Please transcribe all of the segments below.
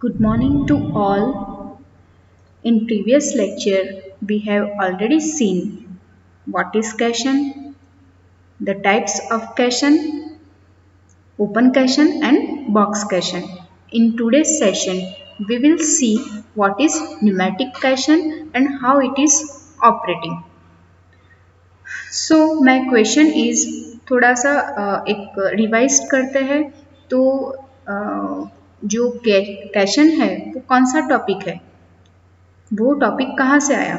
Good morning to all. In previous lecture, we have already seen what is cation, the types of cation, open cation and box cation. In today's session, we will see what is pneumatic cation and how it is operating. So my question is थोड़ा सा एक revise करते हैं तो जो कैशन है वो कौन सा टॉपिक है, वो टॉपिक कहाँ से आया।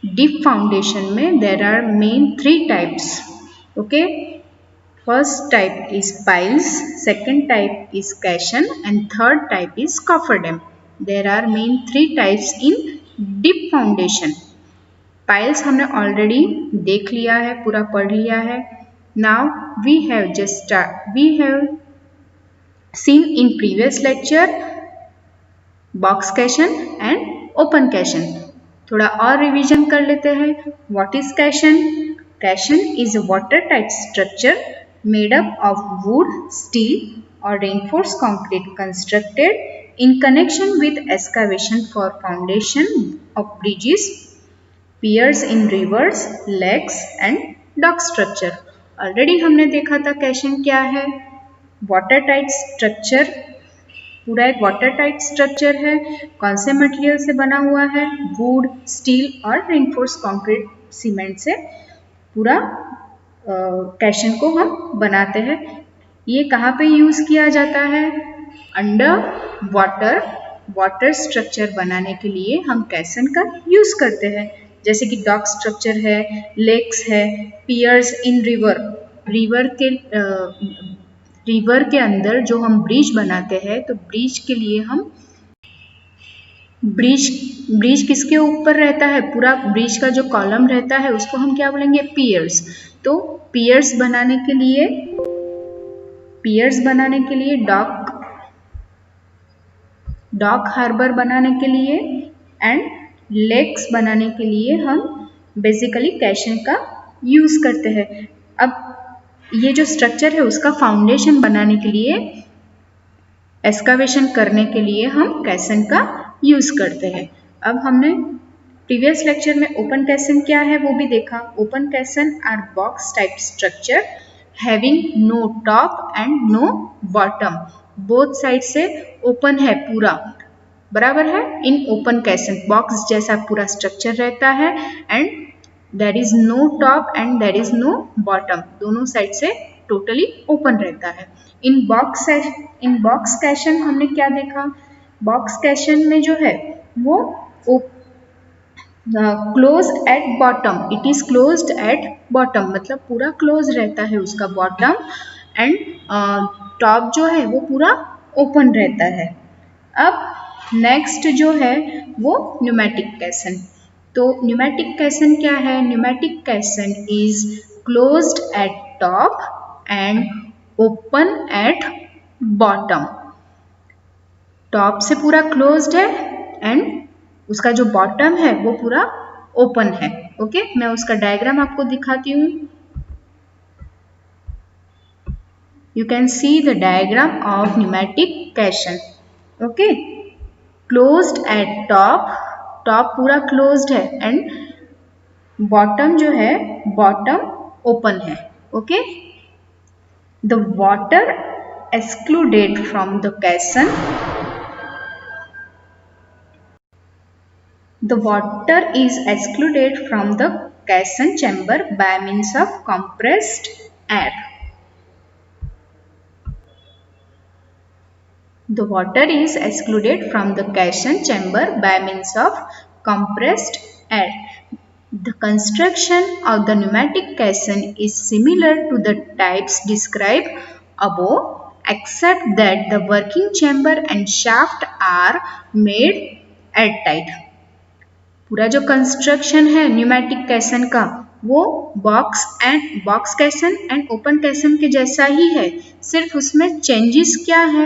डीप फाउंडेशन में there are main 3 types. Okay, first type is piles, second type is caisson and third type is cofferdam. There are main 3 types in deep foundation. Piles हमने ऑलरेडी देख लिया है, पूरा पढ़ लिया है। Now we have seen in previous lecture box cation and open cation. थोड़ा और रिवीजन कर लेते हैं। What is cation? Cation is a watertight structure made up of wood, steel or reinforced concrete constructed in connection with excavation for foundation of bridges, piers in rivers, lakes and dock structure. Already हमने देखा था कैशन क्या है। Water tight structure, पूरा एक water tight structure है। कौन से मटेरियल से बना हुआ है? वुड, स्टील और रेनफोर्स कंक्रीट सीमेंट से पूरा कैशन को हम बनाते हैं। ये कहाँ पे यूज किया जाता है? अंडर वाटर स्ट्रक्चर बनाने के लिए हम कैशन का यूज करते हैं। जैसे कि डॉक स्ट्रक्चर है, लेक्स है, पियर्स इन रिवर के अंदर जो हम ब्रिज बनाते हैं, तो ब्रिज के लिए हम ब्रिज किसके ऊपर रहता है? पूरा ब्रिज का जो कॉलम रहता है उसको हम क्या बोलेंगे? पियर्स। तो पियर्स बनाने के लिए डॉक हार्बर बनाने के लिए एंड लेक्स बनाने के लिए हम बेसिकली कैशन का यूज करते हैं। अब ये जो स्ट्रक्चर है उसका फाउंडेशन बनाने के लिए, एक्सकावेशन करने के लिए हम कैशन का यूज करते हैं। अब हमने प्रीवियस लेक्चर में ओपन कैशन क्या है वो भी देखा। Open caisson are box type structure having no top and no bottom. Both side से ओपन है, पूरा बराबर है। इन ओपन कैशन बॉक्स जैसा पूरा स्ट्रक्चर रहता है and there is no top and there is no bottom, दोनों साइड से टोटली ओपन रहता है। इन बॉक्स कैशन हमने क्या देखा? बॉक्स कैशन में जो है वो close at bottom, it is closed at bottom, मतलब पूरा क्लोज रहता है उसका बॉटम एंड टॉप जो है वो पूरा ओपन रहता है। अब नेक्स्ट जो है वो न्यूमेटिक कैशन। तो न्यूमेटिक कैशन क्या है? Pneumatic caisson is closed at top and open at bottom. Top से पूरा क्लोज्ड है एंड उसका जो बॉटम है वो पूरा ओपन है। ओके, मैं उसका डायग्राम आपको दिखाती हूँ। You can see the diagram of pneumatic caisson. Okay, closed at top पूरा क्लोज्ड है एंड बॉटम जो है बॉटम ओपन है। Okay, the water excluded from the caisson, the water is excluded from the caisson chamber by means of compressed air. The water is excluded from the caisson chamber by means of compressed air. The construction of the pneumatic कैशन is similar to the types described above, except that the working chamber and shaft are made airtight. पूरा जो construction है pneumatic कैशन का वो box कैशन and open कैशन के जैसा ही है, सिर्फ उसमें चेंजेस क्या है?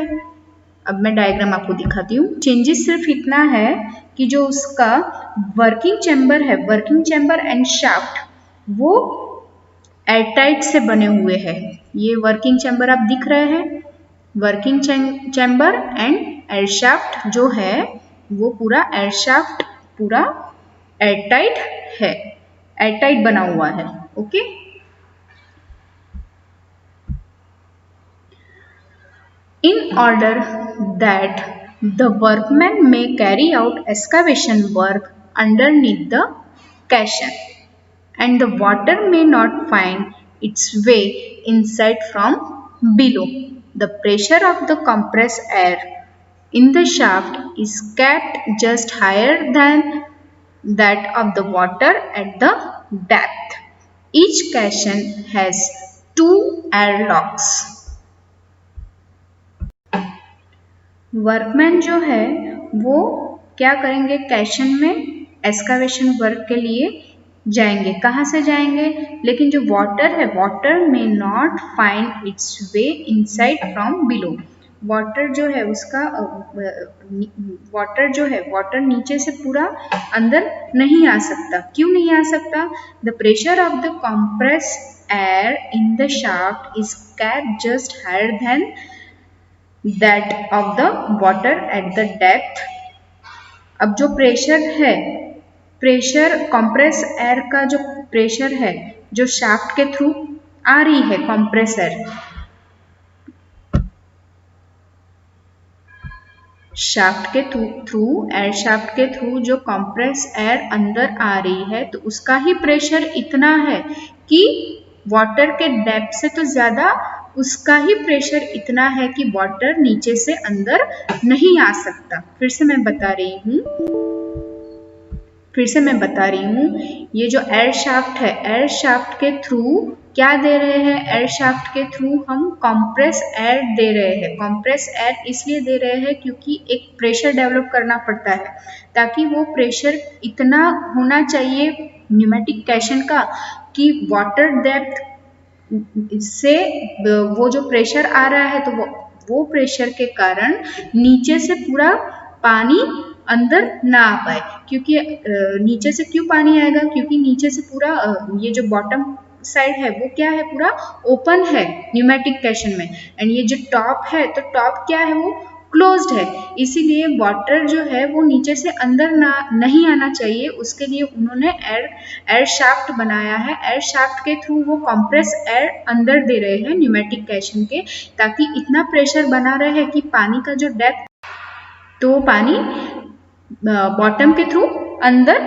अब मैं डायग्राम आपको दिखाती हूँ। चेंजेस सिर्फ इतना है कि जो उसका वर्किंग चैम्बर है, वर्किंग चैम्बर एंड शाफ्ट वो एयरटाइट से बने हुए हैं। ये वर्किंग चैम्बर आप दिख रहे हैं, working chamber and air shaft जो है वो पूरा एयर शाफ्ट पूरा एयरटाइट है, एयरटाइट बना हुआ है। Okay, in order that the workman may carry out excavation work underneath the caisson and the water may not find its way inside from below. The pressure of the compressed air in the shaft is kept just higher than that of the water at the depth. Each caisson has 2 airlocks. Workman जो है वो क्या करेंगे, कैशन में excavation work के लिए जाएंगे। कहाँ से जाएंगे, लेकिन जो वाटर है, वाटर में not find its way inside from below. Water जो है उसका वाटर नीचे से पूरा अंदर नहीं आ सकता। क्यों नहीं आ सकता? The pressure of the compress air in the shaft is kept just higher than that of the water at the depth. अब जो प्रेशर है, प्रेशर कंप्रेस एयर का जो प्रेशर है जो शाफ्ट के थ्रू आ रही है, कंप्रेस एयर शाफ्ट के थ्रू एयर शाफ्ट के थ्रू जो कंप्रेस एयर अंदर आ रही है, तो उसका ही प्रेशर इतना है कि वाटर के डेप्थ से तो ज्यादा उसका ही प्रेशर इतना है कि वाटर नीचे से अंदर नहीं आ सकता। फिर से मैं बता रही हूँ, ये जो एयर शाफ्ट है, एयर शाफ्ट के थ्रू क्या दे रहे हैं, एयर शाफ्ट के थ्रू हम कंप्रेस एयर दे रहे हैं। कंप्रेस एयर इसलिए दे रहे हैं क्योंकि एक प्रेशर डेवलप करना पड़ता है, ताकि वो प्रेशर इतना होना चाहिए न्यूमेटिक कैशन का कि वाटर डेप्थ से वो जो प्रेशर आ रहा है, तो वो प्रेशर के कारण नीचे से पूरा पानी अंदर ना आ पाए। क्योंकि नीचे से क्यों पानी आएगा, क्योंकि नीचे से पूरा ये जो बॉटम साइड है वो क्या है, पूरा ओपन है न्यूमेटिक कैशन में, एंड ये जो टॉप है, तो टॉप क्या है, वो क्लोज्ड है। इसीलिए वाटर जो है वो नीचे से अंदर नहीं आना चाहिए, उसके लिए उन्होंने एयर शाफ्ट बनाया है। एयर शाफ्ट के थ्रू वो कंप्रेस एयर अंदर दे रहे हैं न्यूमेटिक कैशन के, ताकि इतना प्रेशर बना रहे कि पानी का जो डेप्थ, तो पानी बॉटम के थ्रू अंदर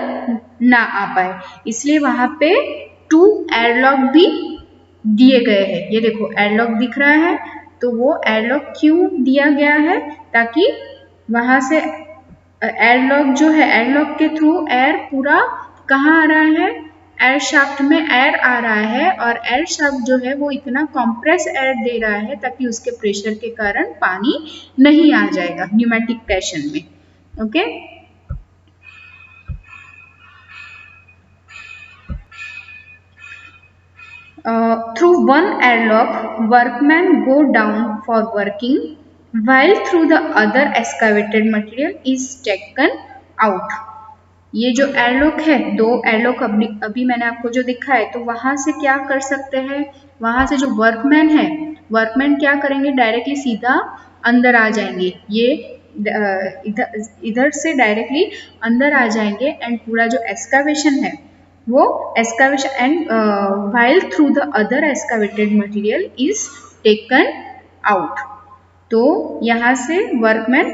ना आ पाए। इसलिए वहां पे 2 एयरलॉक भी दिए गए हैं। ये देखो एयरलॉक दिख रहा है, तो वो एयरलॉक क्यों दिया गया है, ताकि वहां से एयरलॉक जो है, एयरलॉक के थ्रू एयर पूरा कहाँ आ रहा है, एयर शाफ्ट में एयर आ रहा है, और एयर शाफ्ट जो है वो इतना कंप्रेस एयर दे रहा है ताकि उसके प्रेशर के कारण पानी नहीं आ जाएगा न्यूमेटिक कैशन में। Okay, through one airlock, workmen go down for working, while through the other excavated material is taken out. ये जो एयरलॉक है, 2 एयरलॉक अभी मैंने आपको जो दिखा है, तो वहां से क्या कर सकते हैं, वहां से जो वर्कमैन है, वर्कमैन क्या करेंगे, डायरेक्टली सीधा अंदर आ जाएंगे। ये इधर से डायरेक्टली अंदर आ जाएंगे, एंड पूरा जो एक्सकावेशन है वो excavation and while through the other excavated material is taken out. तो यहाँ से वर्कमैन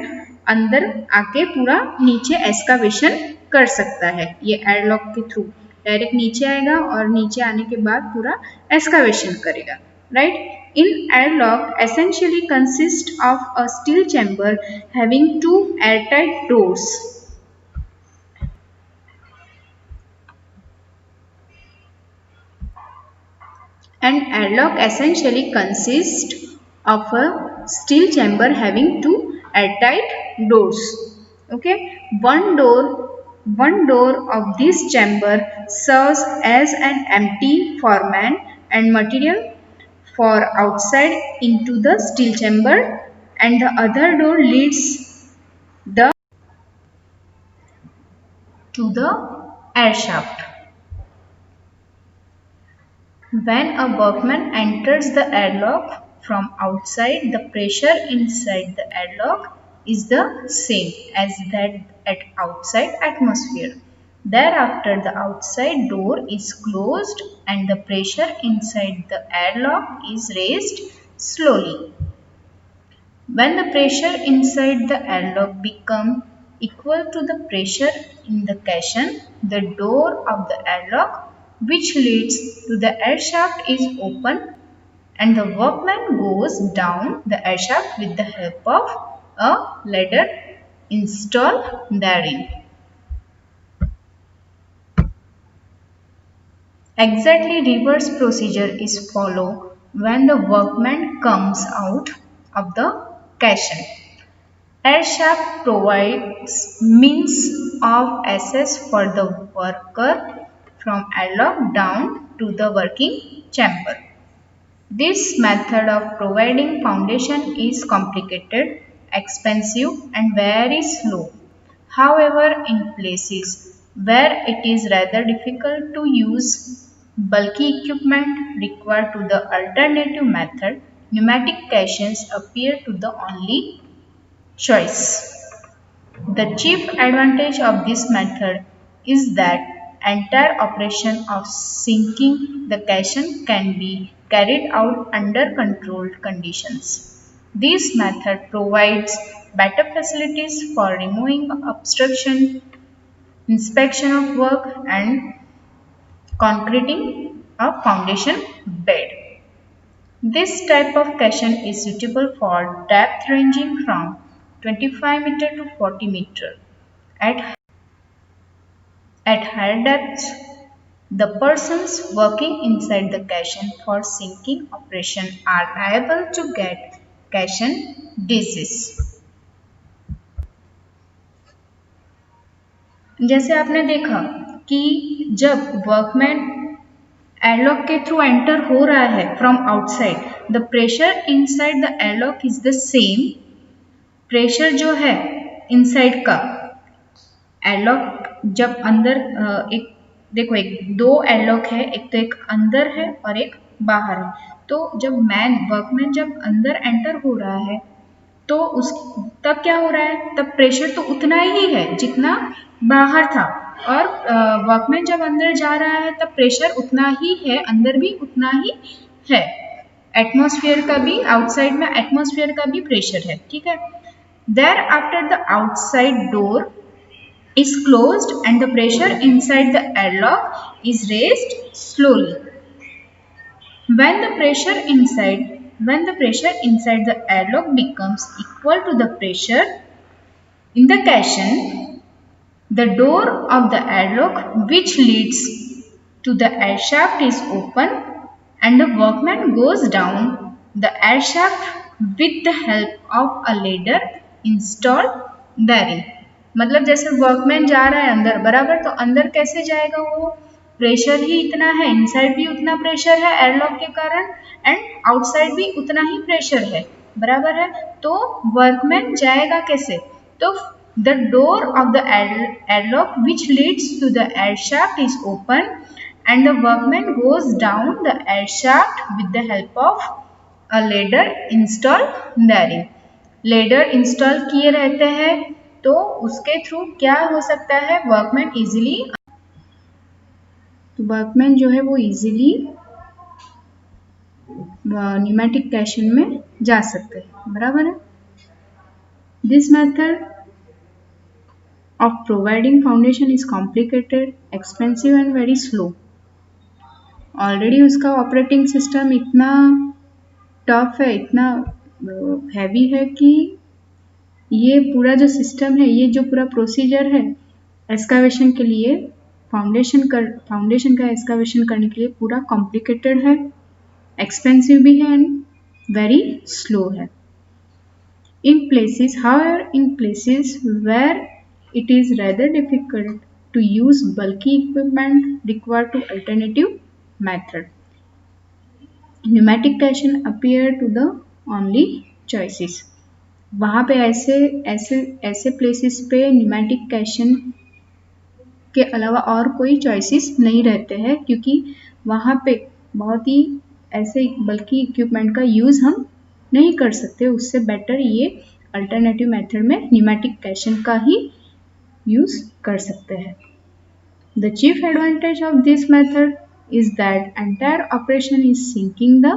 अंदर आके पूरा नीचे एक्सकावेशन कर सकता है। ये एयरलॉक के थ्रू डायरेक्ट नीचे आएगा और नीचे आने के बाद पूरा एक्सकावेशन करेगा, right. In airlock essentially consist of a steel chamber having 2 airtight doors. An airlock essentially consists of a steel chamber having 2 airtight doors. Okay, one door of this chamber serves as an empty format and material for outside into the steel chamber, and the other door leads to the air shaft. When a workman enters the airlock from outside, the pressure inside the airlock is the same as that at outside atmosphere. Thereafter, the outside door is closed and the pressure inside the airlock is raised slowly. When the pressure inside the airlock becomes equal to the pressure in the caisson, the door of the airlock which leads to the airshaft is open and the workman goes down the airshaft with the help of a ladder installed therein. Exactly reverse procedure is followed when the workman comes out of the caisson. Airshaft provides means of access for the worker from airlock down to the working chamber. This method of providing foundation is complicated, expensive and very slow. However, in places where it is rather difficult to use bulky equipment required to the alternative method, pneumatic caissons appear to the only choice. The chief advantage of this method is that entire operation of sinking the caisson can be carried out under controlled conditions. This method provides better facilities for removing obstruction, inspection of work and concreting a foundation bed. This type of caisson is suitable for depth ranging from 25 meter to 40 meter. At higher depths, the persons working inside the caisson for sinking operation are liable to get caisson disease. जैसे आपने देखा कि जब workman airlock के through enter हो रहा है from outside, the pressure inside the airlock is the same pressure जो है इनसाइड का एयरलॉक जब अंदर एक देखो एक दो एयरलॉक है, एक तो एक अंदर है और एक बाहर है। तो जब वर्कमैन जब अंदर एंटर हो रहा है तो उस तब क्या हो रहा है, तब प्रेशर तो उतना ही है जितना बाहर था और वर्कमैन जब अंदर जा रहा है तब प्रेशर उतना ही है, अंदर भी उतना ही है। एटमॉस्फेयर का भी आउटसाइड में एटमॉस्फेयर का भी प्रेशर है, ठीक है। There after the outside door is closed and the pressure inside the airlock is raised slowly. When the pressure inside the airlock becomes equal to the pressure in the caisson, the door of the airlock which leads to the airshaft is open and the workman goes down the airshaft with the help of a ladder installed therein. मतलब जैसे workman जा रहा है अंदर बराबर, तो अंदर कैसे जाएगा, वो प्रेशर ही इतना है, इनसाइड भी उतना प्रेशर है एयरलॉक के कारण एंड आउटसाइड भी उतना ही प्रेशर है, बराबर है। तो वर्कमैन जाएगा कैसे, तो the door of the airlock which leads to the airshaft is open and the workman goes down the airshaft with the help of a ladder install therein. Ladder install किए रहते हैं तो उसके थ्रू क्या हो सकता है, वर्कमैन जो है वो इजीली न्यूमेटिक कैशन में जा सकते हैं, बराबर है। This method of providing foundation is complicated, expensive and very slow. Already उसका ऑपरेटिंग सिस्टम इतना टफ है, इतना हैवी है कि ये पूरा जो सिस्टम है, ये जो पूरा प्रोसीजर है एक्सकावेशन के लिए, फाउंडेशन का एक्सकावेशन करने के लिए पूरा कॉम्प्लिकेटेड है, एक्सपेंसिव भी है एंड वेरी स्लो है। In places where it is rather difficult to use bulky equipment required to alternative method, pneumatic caisson appear to the only choices. वहाँ पे ऐसे प्लेसेस पे न्यूमेटिक कैशन के अलावा और कोई चॉइसेस नहीं रहते हैं, क्योंकि वहाँ पे बहुत ही ऐसे बल्कि इक्विपमेंट का यूज़ हम नहीं कर सकते। उससे बेटर ये अल्टरनेटिव मेथड में न्यूमेटिक कैशन का ही यूज कर सकते हैं। The chief advantage of this method is that entire operation is syncing. The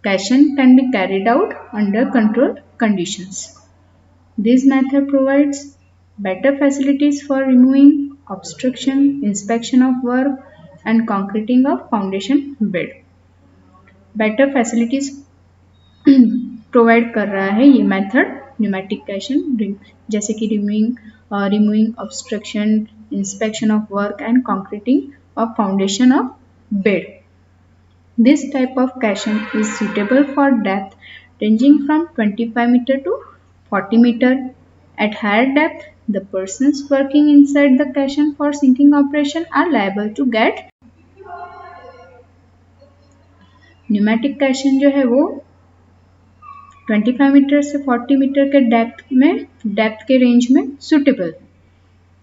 caching can be carried out under controlled conditions. This method provides better facilities for removing obstruction, inspection of work, and concreting of foundation bed. Better facilities provide कर रहा है ये method pneumatic कैशन, जैसे कि removing obstruction, inspection of work and concreting of foundation of bed. This type of caching is suitable for depth ranging from 25 meter to 40 meter. At higher depth, the persons working inside the caching for sinking operation are liable to get. Pneumatic caisson जो है वो 25 metre से 40 metre के depth के range में suitable.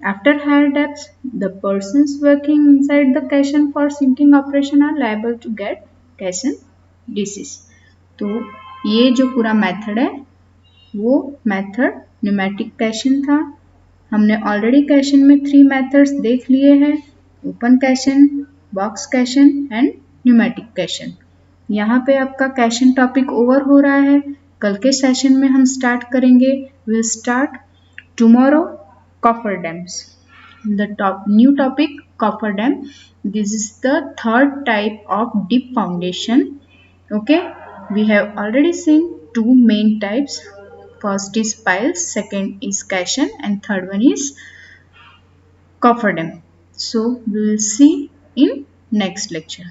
After higher depth the persons working inside the caisson for sinking operation are liable to get caisson disease. तो ये जो पूरा मेथड है वो मेथड न्यूमेटिक कैशन था. हमने ऑलरेडी कैशन में 3 मेथड्स देख लिए हैं, ओपन कैशन, बॉक्स कैशन एंड न्यूमेटिक कैशन. यहाँ पे आपका कैशन टॉपिक ओवर हो रहा है. कल के सेशन में हम स्टार्ट करेंगे. Will start tomorrow cofferdams. The new topic cofferdam. This is the third type of deep foundation. Okay, we have already seen 2 main types. First is piles, second is caisson, and third one is cofferdam. So we will see in next lecture.